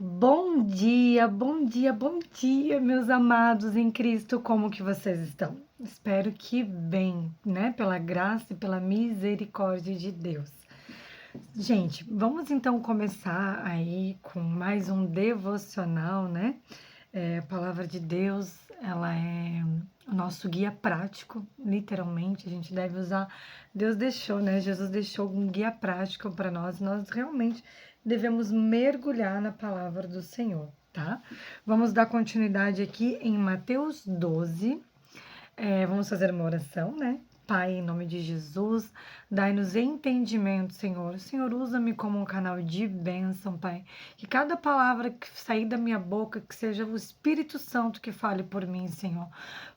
Bom dia, bom dia, bom dia, meus amados em Cristo, como que vocês estão? Espero que bem, né? Pela graça e pela misericórdia de Deus. Gente, vamos então começar aí com mais um devocional, né? A palavra de Deus, ela é o nosso guia prático, literalmente, a gente deve usar. Deus deixou, né? Jesus deixou um guia prático para nós realmente devemos mergulhar na palavra do Senhor, tá? Vamos dar continuidade aqui em Mateus 12. Vamos fazer uma oração, né? Pai, em nome de Jesus, dai-nos entendimento, Senhor. Senhor, usa-me como um canal de bênção, Pai. Que cada palavra que sair da minha boca, que seja o Espírito Santo que fale por mim, Senhor.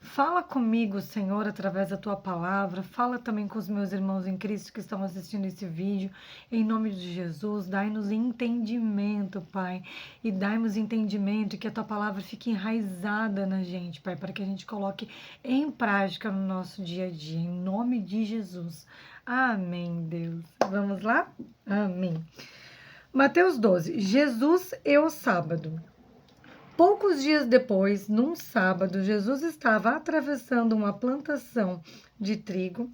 Fala comigo, Senhor, através da tua palavra. Fala também com os meus irmãos em Cristo que estão assistindo esse vídeo. Em nome de Jesus, dai-nos entendimento, Pai. E dai-nos entendimento, que a tua palavra fique enraizada na gente, Pai, para que a gente coloque em prática no nosso dia a dia, em nome de Jesus. Amém, Deus. Vamos lá? Amém. Mateus 12. Jesus e o sábado. Poucos dias depois, num sábado, Jesus estava atravessando uma plantação de trigo.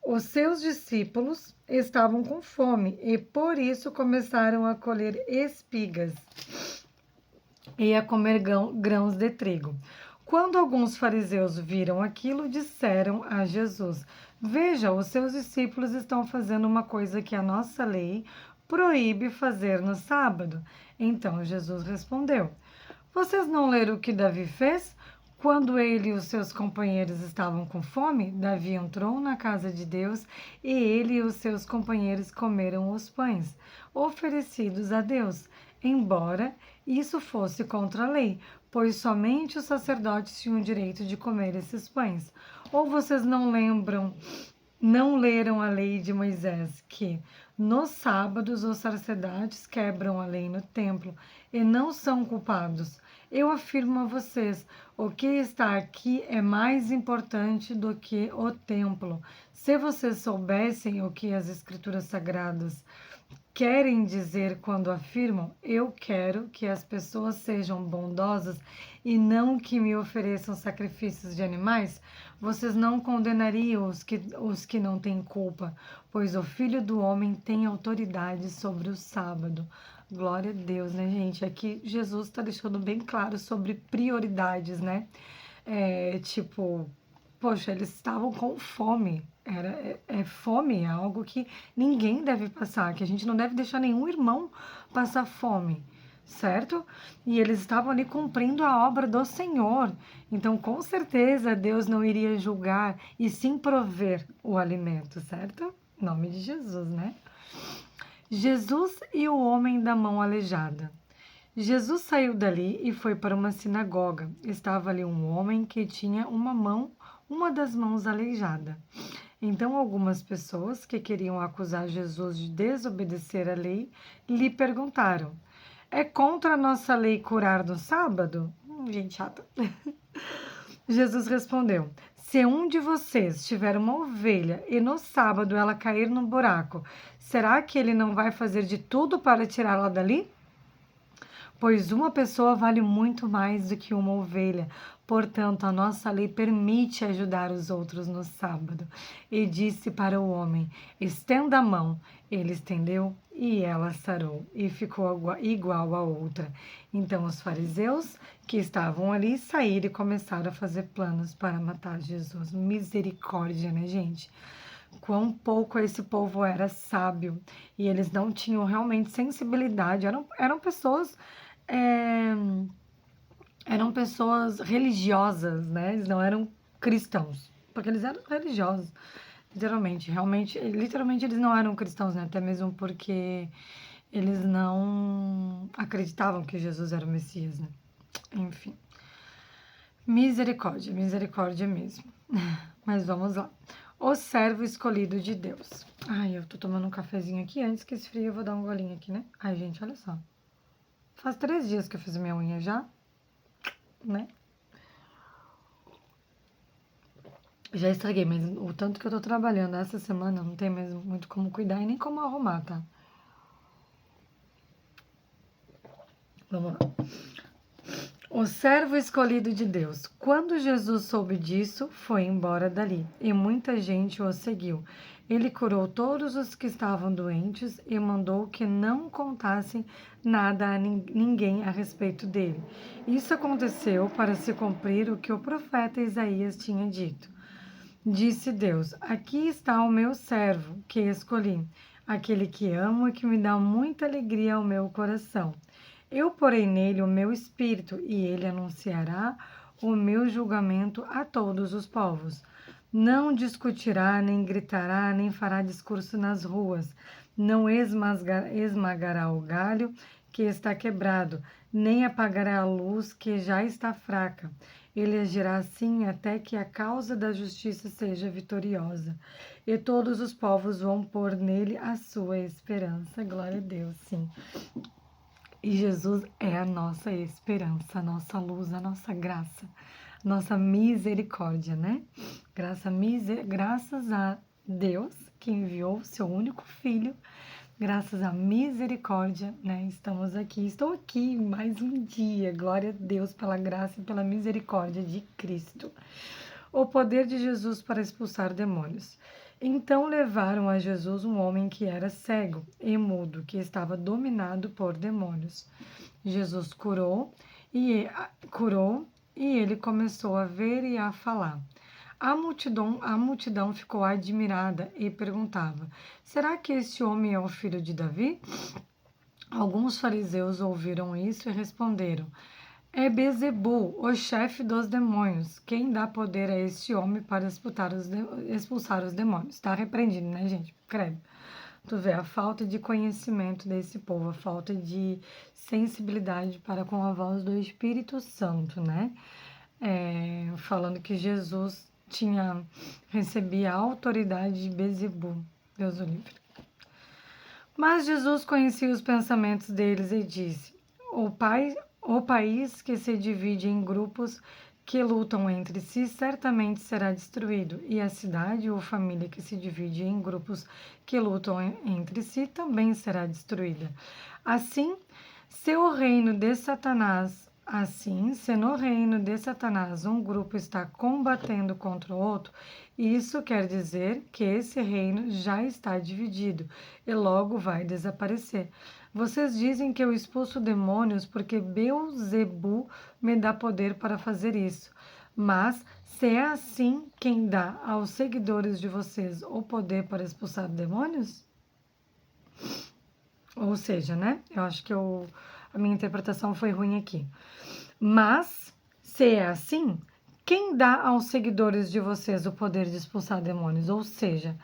Os seus discípulos estavam com fome e por isso começaram a colher espigas e a comer grãos de trigo. Quando alguns fariseus viram aquilo, disseram a Jesus: Veja, os seus discípulos estão fazendo uma coisa que a nossa lei proíbe fazer no sábado. Então Jesus respondeu: Vocês não leram o que Davi fez? Quando ele e os seus companheiros estavam com fome, Davi entrou na casa de Deus e ele e os seus companheiros comeram os pães oferecidos a Deus, embora isso fosse contra a lei, pois somente os sacerdotes tinham o direito de comer esses pães. Ou vocês não leram a lei de Moisés, que nos sábados os sacerdotes quebram a lei no templo e não são culpados? Eu afirmo a vocês, o que está aqui é mais importante do que o templo. Se vocês soubessem o que as escrituras sagradas querem dizer quando afirmam: Eu quero que as pessoas sejam bondosas e não que me ofereçam sacrifícios de animais, vocês não condenariam os que não têm culpa, pois o Filho do Homem tem autoridade sobre o sábado. Glória a Deus, né, gente? Aqui Jesus está deixando bem claro sobre prioridades, né? Tipo, poxa, eles estavam com fome. Fome é algo que ninguém deve passar, que a gente não deve deixar nenhum irmão passar fome, certo? E eles estavam ali cumprindo a obra do Senhor. Então, com certeza, Deus não iria julgar e sim prover o alimento, certo? Em nome de Jesus, né? Jesus e o homem da mão aleijada. Jesus saiu dali e foi para uma sinagoga. Estava ali um homem que tinha uma das mãos aleijada. Então, algumas pessoas que queriam acusar Jesus de desobedecer à lei lhe perguntaram: É contra a nossa lei curar no sábado? Gente chata. Jesus respondeu: Se um de vocês tiver uma ovelha e no sábado ela cair num buraco, será que ele não vai fazer de tudo para tirá-la dali? Pois uma pessoa vale muito mais do que uma ovelha. Portanto, a nossa lei permite ajudar os outros no sábado. E disse para o homem: Estenda a mão. Ele estendeu e ela sarou e ficou igual a outra. Então os fariseus que estavam ali saíram e começaram a fazer planos para matar Jesus. Misericórdia, né, gente? Quão pouco esse povo era sábio e eles não tinham realmente sensibilidade. Eram pessoas é, eram pessoas religiosas, né? Eles não eram cristãos, porque eles eram religiosos, literalmente. Realmente, literalmente eles não eram cristãos, né? Até mesmo porque eles não acreditavam que Jesus era o Messias, né? Enfim. Misericórdia, misericórdia mesmo. Mas vamos lá. O servo escolhido de Deus. Ai, eu tô tomando um cafezinho aqui. Antes que esfrie, eu vou dar um golinho aqui, né? Ai, gente, olha só. Faz 3 dias que eu fiz minha unha já, né? Já estraguei, mas o tanto que eu tô trabalhando essa semana, não tem mesmo muito como cuidar e nem como arrumar, tá? Vamos lá. O servo escolhido de Deus. Quando Jesus soube disso, foi embora dali, e muita gente o seguiu. Ele curou todos os que estavam doentes e mandou que não contassem nada a ninguém a respeito dele. Isso aconteceu para se cumprir o que o profeta Isaías tinha dito. Disse Deus: Aqui está o meu servo, que escolhi, aquele que amo e que me dá muita alegria ao meu coração. Eu porei nele o meu espírito, e ele anunciará o meu julgamento a todos os povos. Não discutirá, nem gritará, nem fará discurso nas ruas. Não esmagará o galho que está quebrado, nem apagará a luz que já está fraca. Ele agirá assim até que a causa da justiça seja vitoriosa. E todos os povos vão pôr nele a sua esperança. Glória a Deus, sim. E Jesus é a nossa esperança, a nossa luz, a nossa graça, nossa misericórdia, né? Graças a Deus que enviou o seu único filho, graças à misericórdia, né? Estamos aqui, estou aqui mais um dia, glória a Deus pela graça e pela misericórdia de Cristo. O poder de Jesus para expulsar demônios. Então levaram a Jesus um homem que era cego e mudo, que estava dominado por demônios. Jesus curou e ele começou a ver e a falar. A multidão ficou admirada e perguntava: Será que este homem é o filho de Davi? Alguns fariseus ouviram isso e responderam: É Bezebu, o chefe dos demônios. Quem dá poder a este homem para expulsar os demônios? Está repreendido, né, gente? Credo. Tu vê a falta de conhecimento desse povo, a falta de sensibilidade para com a voz do Espírito Santo, né? Falando que Jesus recebia a autoridade de Bezebu. Deus o livre. Mas Jesus conhecia os pensamentos deles e disse: O país que se divide em grupos que lutam entre si certamente será destruído, e a cidade ou família que se divide em grupos que lutam entre si também será destruída. Assim, se no reino de Satanás um grupo está combatendo contra o outro, isso quer dizer que esse reino já está dividido e logo vai desaparecer. Vocês dizem que eu expulso demônios porque Beelzebu me dá poder para fazer isso. Mas, se é assim, quem dá aos seguidores de vocês o poder para expulsar demônios? Ou seja, né? Eu acho que a minha interpretação foi ruim aqui. Mas, se é assim, quem dá aos seguidores de vocês o poder de expulsar demônios? Ou seja,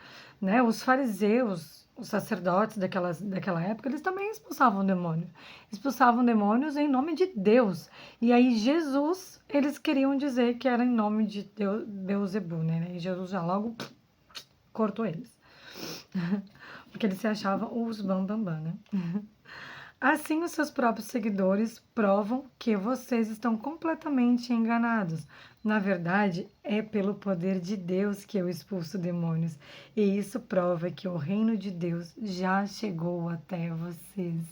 né, os fariseus, os sacerdotes daquela época, eles também expulsavam demônios. Expulsavam demônios em nome de Deus. E aí Jesus, eles queriam dizer que era em nome de Deus, Beelzebu, né? E Jesus já logo cortou eles. Porque eles se achavam os bambambam, né? Assim, os seus próprios seguidores provam que vocês estão completamente enganados. Na verdade, é pelo poder de Deus que eu expulso demônios. E isso prova que o reino de Deus já chegou até vocês.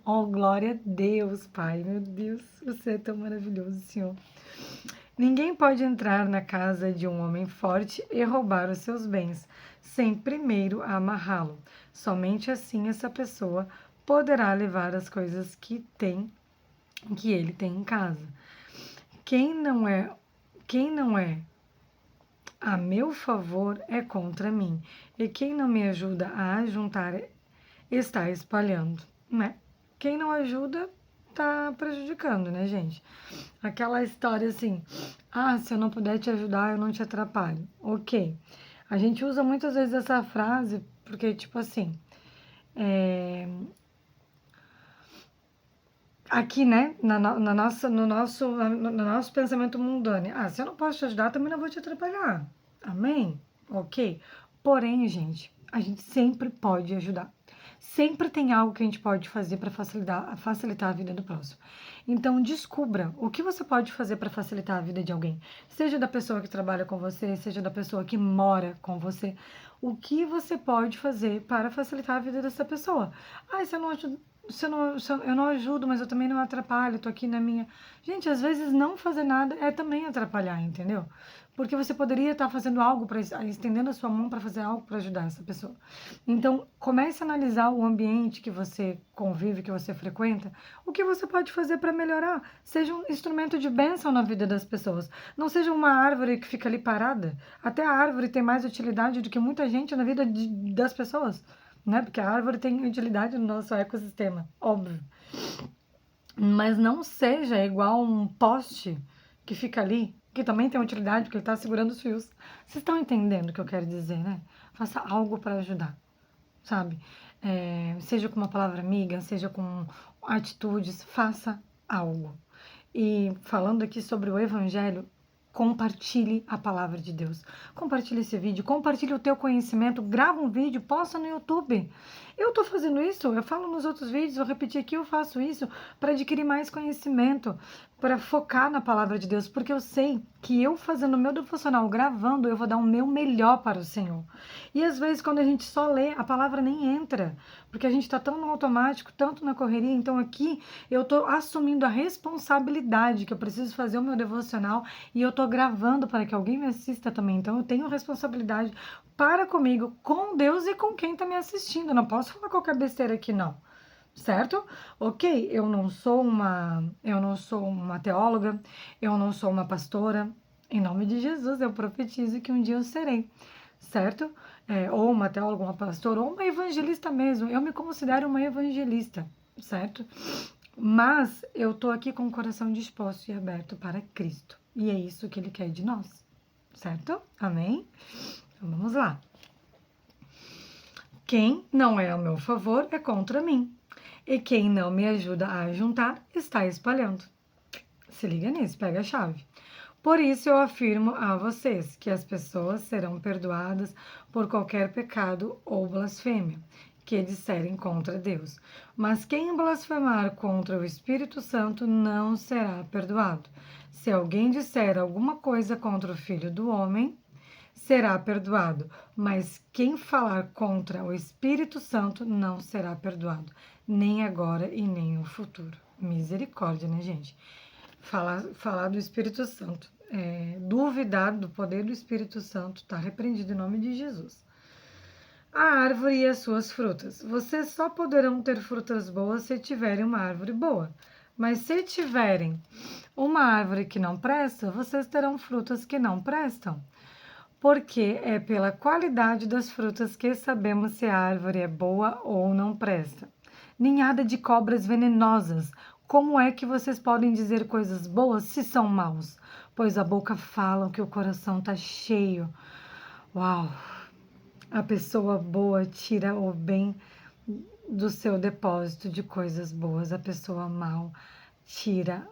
Oh, glória a Deus, Pai. Meu Deus, você é tão maravilhoso, Senhor. Ninguém pode entrar na casa de um homem forte e roubar os seus bens, sem primeiro amarrá-lo. Somente assim essa pessoa poderá levar as coisas que ele tem em casa. Quem não é a meu favor é contra mim, e quem não me ajuda a ajuntar está espalhando, né? Quem não ajuda tá prejudicando, né, gente? Aquela história assim: se eu não puder te ajudar, eu não te atrapalho. Ok. A gente usa muitas vezes essa frase porque, tipo assim, aqui, né, no nosso pensamento mundano, se eu não posso te ajudar, também não vou te atrapalhar. Amém? Ok? Porém, gente, a gente sempre pode ajudar. Sempre tem algo que a gente pode fazer para facilitar a vida do próximo. Então, descubra o que você pode fazer para facilitar a vida de alguém. Seja da pessoa que trabalha com você, seja da pessoa que mora com você. O que você pode fazer para facilitar a vida dessa pessoa? Se eu não ajudo, eu não ajudo, mas eu também não atrapalho, tô aqui na minha. Gente, às vezes não fazer nada é também atrapalhar, entendeu? Porque você poderia estar fazendo algo para estendendo a sua mão para fazer algo para ajudar essa pessoa. Então, comece a analisar o ambiente que você convive, que você frequenta, o que você pode fazer para melhorar. Seja um instrumento de bênção na vida das pessoas. Não seja uma árvore que fica ali parada. Até a árvore tem mais utilidade do que muita gente na vida das pessoas, né? Porque a árvore tem utilidade no nosso ecossistema, óbvio. Mas não seja igual um poste que fica ali, que também tem utilidade, porque ele está segurando os fios. Vocês estão entendendo o que eu quero dizer, né? Faça algo para ajudar, sabe? Seja com uma palavra amiga, seja com atitudes, faça algo. E falando aqui sobre o Evangelho, compartilhe a palavra de Deus. Compartilhe esse vídeo, compartilhe o teu conhecimento, grava um vídeo, posta no YouTube. Eu tô fazendo isso, eu falo nos outros vídeos, vou repetir aqui, eu faço isso para adquirir mais conhecimento, para focar na palavra de Deus, porque eu sei que eu fazendo o meu devocional, gravando, eu vou dar o meu melhor para o Senhor. E às vezes quando a gente só lê, a palavra nem entra, porque a gente está tão no automático, tanto na correria, então aqui eu estou assumindo a responsabilidade que eu preciso fazer o meu devocional e eu estou gravando para que alguém me assista também. Então eu tenho responsabilidade para comigo, com Deus e com quem está me assistindo. Eu não posso falar qualquer besteira aqui, não. Certo? Ok, eu não sou uma teóloga, eu não sou uma pastora. Em nome de Jesus, eu profetizo que um dia eu serei, certo? Ou uma teóloga, uma pastora, ou uma evangelista mesmo. Eu me considero uma evangelista, certo? Mas eu tô aqui com o coração disposto e aberto para Cristo. E é isso que Ele quer de nós, certo? Amém? Então vamos lá. Quem não é ao meu favor é contra mim. E quem não me ajuda a juntar está espalhando. Se liga nisso, pega a chave. Por isso eu afirmo a vocês que as pessoas serão perdoadas por qualquer pecado ou blasfêmia que disserem contra Deus. Mas quem blasfemar contra o Espírito Santo não será perdoado. Se alguém disser alguma coisa contra o Filho do Homem, será perdoado, mas quem falar contra o Espírito Santo não será perdoado, nem agora e nem no futuro. Misericórdia, né, gente? Falar do Espírito Santo, duvidar do poder do Espírito Santo, está repreendido em nome de Jesus. A árvore e as suas frutas. Vocês só poderão ter frutas boas se tiverem uma árvore boa. Mas se tiverem uma árvore que não presta, vocês terão frutas que não prestam. Porque é pela qualidade das frutas que sabemos se a árvore é boa ou não presta. Ninhada de cobras venenosas. Como é que vocês podem dizer coisas boas se são maus? Pois a boca fala que o coração está cheio. Uau! A pessoa boa tira o bem do seu depósito de coisas boas. A pessoa mal tira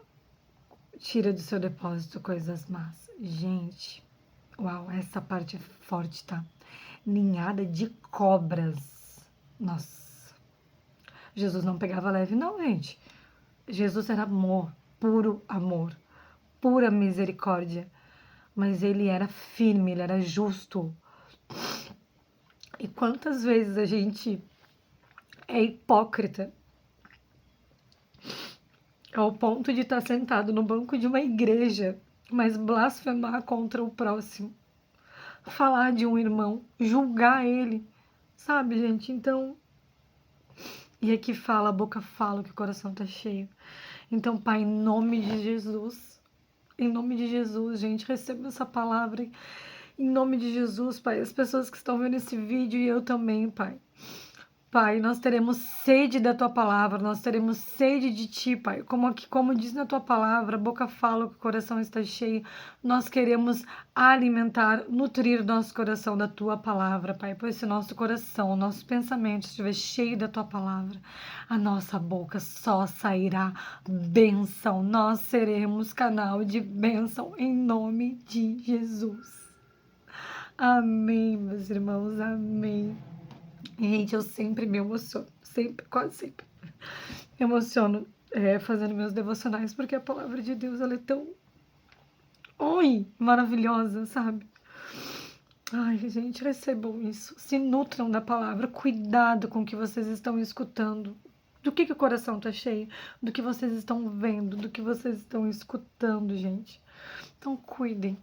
do seu depósito coisas más. Gente, uau, essa parte é forte, tá? Ninhada de cobras. Nossa. Jesus não pegava leve, não, gente. Jesus era amor, pura misericórdia. Mas ele era firme, ele era justo. E quantas vezes a gente é hipócrita ao ponto de estar sentado no banco de uma igreja, mas blasfemar contra o próximo, falar de um irmão, julgar ele, sabe, gente? Então, e aqui fala, a boca fala que o coração tá cheio. Então, Pai, em nome de Jesus, gente, receba essa palavra. Em nome de Jesus, Pai, as pessoas que estão vendo esse vídeo e eu também, Pai. Pai, nós teremos sede da Tua palavra, nós teremos sede de Ti, Pai. Como diz na Tua palavra, a boca fala que o coração está cheio. Nós queremos alimentar, nutrir nosso coração da Tua palavra, Pai. Pois se nosso coração, nosso pensamento estiver cheio da Tua palavra, a nossa boca só sairá bênção. Nós seremos canal de bênção em nome de Jesus. Amém, meus irmãos, amém. Gente, eu sempre me emociono, sempre, quase sempre, me emociono fazendo meus devocionais, porque a palavra de Deus, ela é tão, maravilhosa, sabe? Ai, gente, recebam isso, se nutram da palavra, cuidado com o que vocês estão escutando, Do que o coração está cheio? Do que vocês estão vendo, do que vocês estão escutando, gente. Então cuidem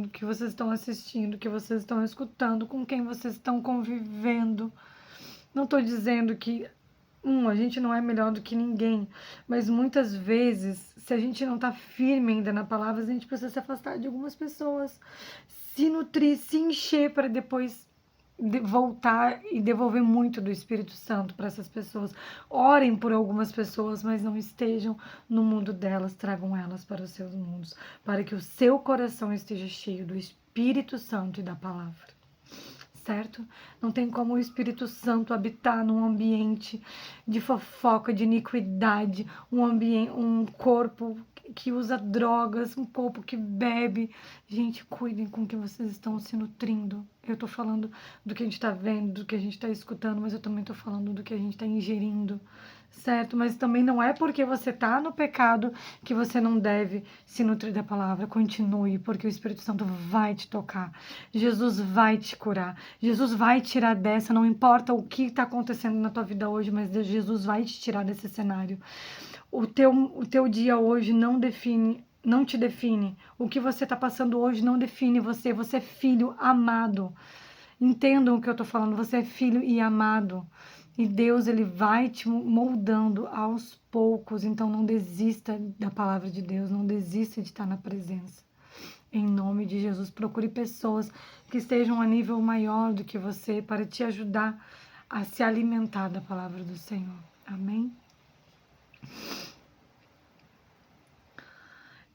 do que vocês estão assistindo, do que vocês estão escutando, com quem vocês estão convivendo. Não estou dizendo que a gente não é melhor do que ninguém, mas muitas vezes, se a gente não está firme ainda na palavra, a gente precisa se afastar de algumas pessoas, se nutrir, se encher para depois voltar e devolver muito do Espírito Santo para essas pessoas. Orem por algumas pessoas, mas não estejam no mundo delas, tragam elas para os seus mundos, para que o seu coração esteja cheio do Espírito Santo e da palavra. Certo? Não tem como o Espírito Santo habitar num ambiente de fofoca, de iniquidade, um corpo que usa drogas, um corpo que bebe. Gente, cuidem com que vocês estão se nutrindo. Eu tô falando do que a gente tá vendo, do que a gente tá escutando, mas eu também tô falando do que a gente tá ingerindo, certo? Mas também não é porque você tá no pecado que você não deve se nutrir da palavra. Continue, porque o Espírito Santo vai te tocar. Jesus vai te curar. Jesus vai tirar dessa, não importa o que está acontecendo na tua vida hoje, mas Jesus vai te tirar desse cenário. O teu dia hoje não te define. O que você está passando hoje não define você. Você é filho amado. Entendam o que eu estou falando. Você é filho e amado. E Deus, ele vai te moldando aos poucos. Então não desista da palavra de Deus. Não desista de estar na presença. Em nome de Jesus, procure pessoas que estejam a nível maior do que você para te ajudar a se alimentar da palavra do Senhor. Amém?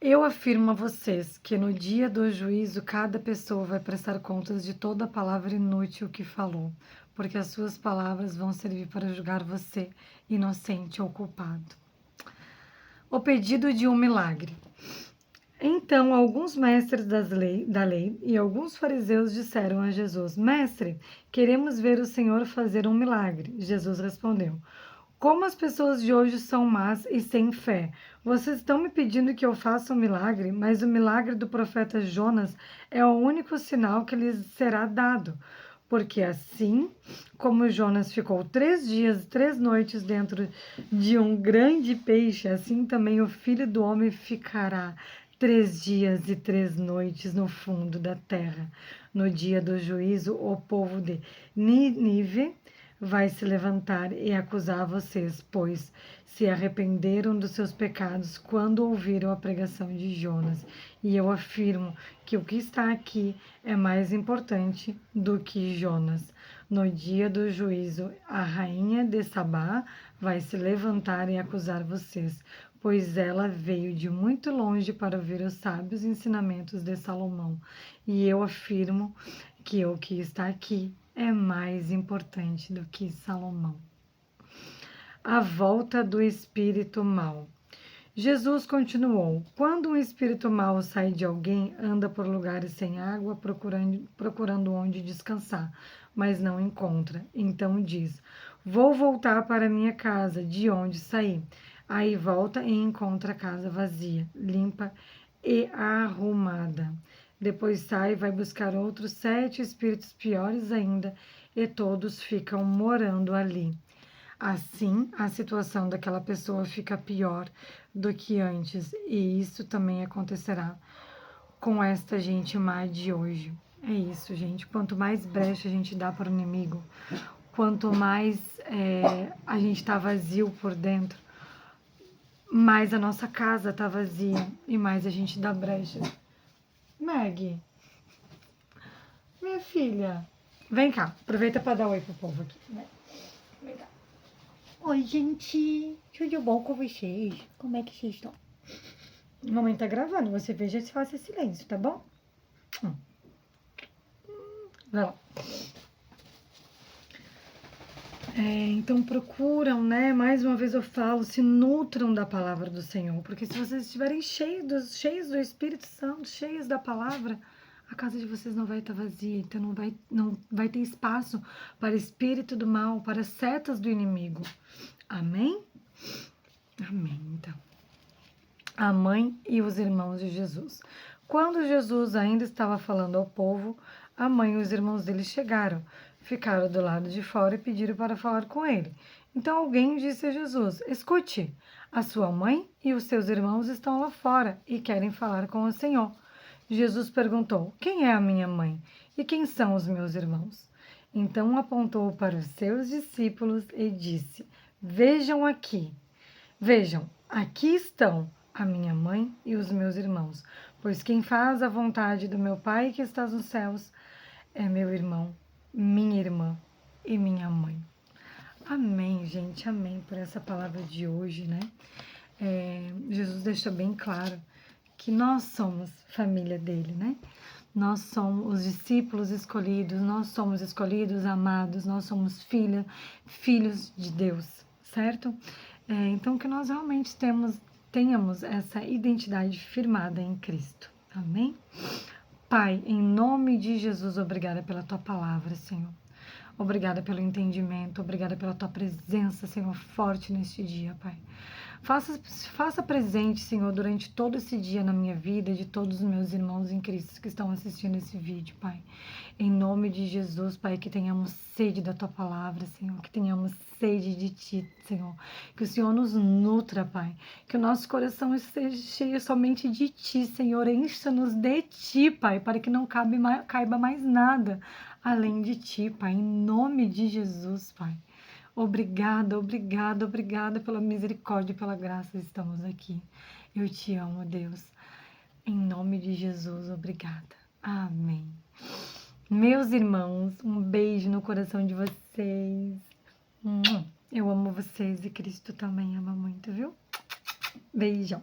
Eu afirmo a vocês que no dia do juízo cada pessoa vai prestar contas de toda a palavra inútil que falou, porque as suas palavras vão servir para julgar você, inocente ou culpado. O pedido de um milagre. Então, alguns mestres da lei e alguns fariseus disseram a Jesus: Mestre, queremos ver o Senhor fazer um milagre. Jesus respondeu: Como as pessoas de hoje são más e sem fé. Vocês estão me pedindo que eu faça um milagre, mas o milagre do profeta Jonas é o único sinal que lhes será dado. Porque assim como Jonas ficou 3 dias e 3 noites dentro de um grande peixe, assim também o Filho do Homem ficará 3 dias e 3 noites no fundo da terra. No dia do juízo, o povo de Nínive vai se levantar e acusar vocês, pois se arrependeram dos seus pecados quando ouviram a pregação de Jonas. E eu afirmo que o que está aqui é mais importante do que Jonas. No dia do juízo, a rainha de Sabá vai se levantar e acusar vocês, pois ela veio de muito longe para ouvir os sábios ensinamentos de Salomão. E eu afirmo que o que está aqui é mais importante do que Salomão. A volta do espírito mau. Jesus continuou: Quando um espírito mau sai de alguém, anda por lugares sem água, procurando onde descansar, mas não encontra. Então diz: Vou voltar para minha casa, de onde saí. Aí volta e encontra a casa vazia, limpa e arrumada. Depois sai e vai buscar outros 7 espíritos piores ainda, e todos ficam morando ali. Assim, a situação daquela pessoa fica pior do que antes, e isso também acontecerá com esta gente má de hoje. É isso, gente. Quanto mais brecha a gente dá para o inimigo, quanto mais a gente está vazio por dentro, mais a nossa casa está vazia e mais a gente dá brecha. Maggie, minha filha, vem cá, aproveita para dar oi pro povo aqui. Vem cá. Oi, gente, tudo bom com vocês? Como é que vocês estão? Mamãe tá gravando, você veja se faça silêncio, tá bom? Vai lá. Então procuram, né? Mais uma vez eu falo, se nutram da palavra do Senhor, porque se vocês estiverem cheios do Espírito Santo, cheios da palavra, a casa de vocês não vai estar vazia, então não vai ter espaço para espírito do mal, para setas do inimigo. Amém? Amém, então. A mãe e os irmãos de Jesus. Quando Jesus ainda estava falando ao povo, a mãe e os irmãos dele chegaram, ficaram do lado de fora e pediram para falar com ele. Então alguém disse a Jesus: Escute, a sua mãe e os seus irmãos estão lá fora e querem falar com o Senhor. Jesus perguntou: Quem é a minha mãe e quem são os meus irmãos? Então apontou para os seus discípulos e disse: Vejam aqui. Vejam, aqui estão a minha mãe e os meus irmãos, pois quem faz a vontade do meu Pai que está nos céus é meu irmão, minha irmã e minha mãe. Amém, gente, amém por essa palavra de hoje, né? Jesus deixa bem claro que nós somos família dele, né? Nós somos os discípulos escolhidos, nós somos escolhidos, amados, nós somos filhos de Deus, certo? Então, que nós realmente tenhamos essa identidade firmada em Cristo, amém? Pai, em nome de Jesus, obrigada pela tua palavra, Senhor. Obrigada pelo entendimento, obrigada pela tua presença, Senhor, forte neste dia, Pai. Faça presente, Senhor, durante todo esse dia na minha vida, de todos os meus irmãos em Cristo que estão assistindo esse vídeo, Pai. Em nome de Jesus, Pai, que tenhamos sede da Tua palavra, Senhor, que tenhamos sede de Ti, Senhor. Que o Senhor nos nutra, Pai. Que o nosso coração esteja cheio somente de Ti, Senhor. Encha-nos de Ti, Pai, para que não caiba mais nada além de Ti, Pai. Em nome de Jesus, Pai. Obrigada, obrigada, obrigada pela misericórdia e pela graça estamos aqui. Eu te amo, Deus. Em nome de Jesus, obrigada. Amém. Meus irmãos, um beijo no coração de vocês. Eu amo vocês e Cristo também ama muito, viu? Beijão.